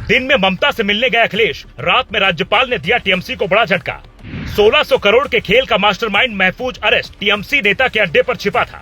दिन में ममता से मिलने गए अखिलेश, रात में राज्यपाल ने दिया टीएमसी को बड़ा झटका। 1600 करोड़ के खेल का मास्टरमाइंड महफूज अरेस्ट, टीएमसी नेता के अड्डे पर छिपा था।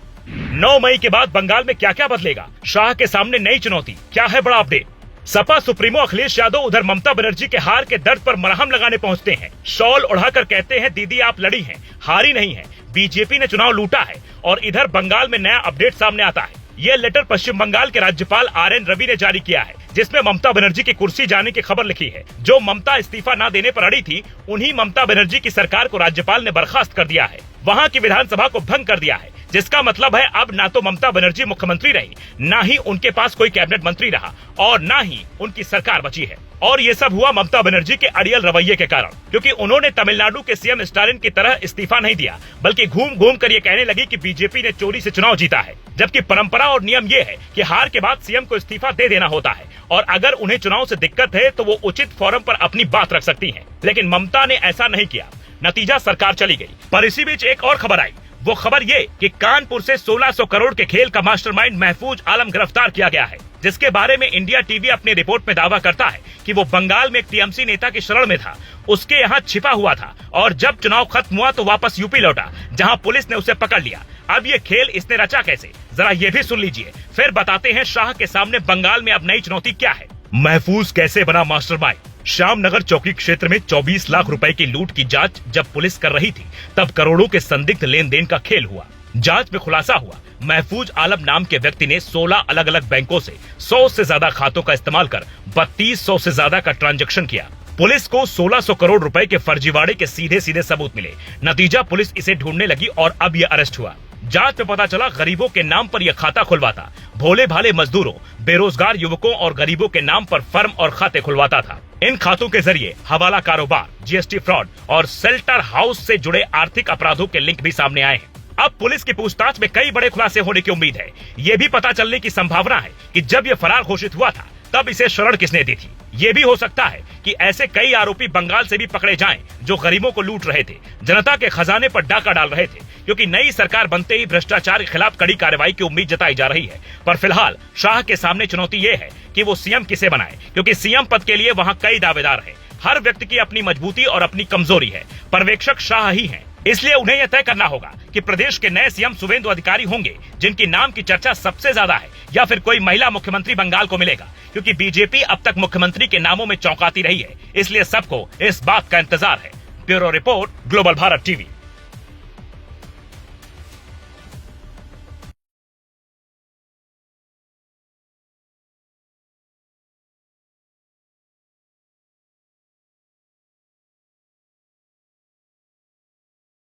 9 मई के बाद बंगाल में क्या क्या बदलेगा, शाह के सामने नई चुनौती, क्या है बड़ा अपडेट। सपा सुप्रीमो अखिलेश यादव उधर ममता बनर्जी के हार के दर्द पर मरहम लगाने पहुंचते हैं। शॉल उड़ाकर कहते हैं, दीदी आप लड़ी हैं, हारी नहीं है, बीजेपी ने चुनाव लूटा है। और इधर बंगाल में नया अपडेट सामने आता है। यह लेटर पश्चिम बंगाल के राज्यपाल आरएन रवि ने जारी किया है, जिसमें ममता बनर्जी की कुर्सी जाने की खबर लिखी है। जो ममता इस्तीफा न देने पर अड़ी थी, उन्हीं ममता बनर्जी की सरकार को राज्यपाल ने बर्खास्त कर दिया है, वहां की विधानसभा को भंग कर दिया है। जिसका मतलब है अब ना तो ममता बनर्जी मुख्यमंत्री रही, ना ही उनके पास कोई कैबिनेट मंत्री रहा और ना ही उनकी सरकार बची है। और ये सब हुआ ममता बनर्जी के अड़ियल रवैये के कारण, क्योंकि उन्होंने तमिलनाडु के सीएम स्टालिन की तरह इस्तीफा नहीं दिया, बल्कि घूम घूम कर ये कहने लगी कि बीजेपी ने चोरी से चुनाव जीता है। जबकि परंपरा और नियम ये है कि हार के बाद सीएम को इस्तीफा दे देना होता है, और अगर उन्हें चुनाव से दिक्कत है तो वो उचित फोरम पर अपनी बात रख सकती है। लेकिन ममता ने ऐसा नहीं किया, नतीजा सरकार चली गई। पर इसी बीच एक और खबर आई। वो खबर ये कि कानपुर से 1600 करोड़ के खेल का मास्टरमाइंड महफूज आलम गिरफ्तार किया गया है, जिसके बारे में इंडिया टीवी अपनी रिपोर्ट में दावा करता है कि वो बंगाल में एक टीएमसी नेता की शरण में था, उसके यहाँ छिपा हुआ था, और जब चुनाव खत्म हुआ तो वापस यूपी लौटा, जहाँ पुलिस ने उसे पकड़ लिया। अब ये खेल इसने रचा कैसे, जरा ये भी सुन लीजिए, फिर बताते हैं शाह के सामने बंगाल में अब नई चुनौती क्या है। महफूज कैसे बना मास्टरमाइंड। श्यामनगर चौकी क्षेत्र में 24 लाख रुपए की लूट की जांच जब पुलिस कर रही थी, तब करोड़ों के संदिग्ध लेन देन का खेल हुआ। जांच में खुलासा हुआ, महफूज आलम नाम के व्यक्ति ने 16 अलग अलग बैंकों से 100 से ज्यादा खातों का इस्तेमाल कर 3200 से ज्यादा का ट्रांजैक्शन किया। पुलिस को 1600 करोड़ रुपए के फर्जीवाड़े के सीधे सीधे सबूत मिले। नतीजा, पुलिस इसे ढूंढने लगी और अब यह अरेस्ट हुआ। जांच में पता चला गरीबों के नाम पर यह खाता खुलवाता, भोले भाले मजदूरों, बेरोजगार युवकों और गरीबों के नाम पर फर्म और खाते खुलवाता था। इन खातों के जरिए हवाला कारोबार, जीएसटी फ्रॉड और शेल्टर हाउस से जुड़े आर्थिक अपराधों के लिंक भी सामने आए हैं। अब पुलिस की पूछताछ में कई बड़े खुलासे होने की उम्मीद है। ये भी पता चलने की संभावना है कि जब ये फरार घोषित हुआ था, तब इसे शरण किसने दी थी। ये भी हो सकता है कि ऐसे कई आरोपी बंगाल से भी पकड़े जाएं, जो गरीबों को लूट रहे थे, जनता के खजाने पर डाका डाल रहे थे, क्योंकि नई सरकार बनते ही भ्रष्टाचार के खिलाफ कड़ी कार्रवाई की उम्मीद जताई जा रही है। पर फिलहाल शाह के सामने चुनौती ये है कि वो सीएम किसे बनाए, क्योंकि सीएम पद के लिए वहाँ कई दावेदार हैं। हर व्यक्ति की अपनी मजबूती और अपनी कमजोरी है। पर्यवेक्षक शाह ही है, इसलिए उन्हें यह तय करना होगा कि प्रदेश के नए सीएम शुभेंदु अधिकारी होंगे, जिनकी नाम की चर्चा सबसे ज्यादा है, या फिर कोई महिला मुख्यमंत्री बंगाल को मिलेगा, क्योंकि बीजेपी अब तक मुख्यमंत्री के नामों में चौंकाती रही है। इसलिए सबको इस बात का इंतजार है। Bureau report, global Bharat TV.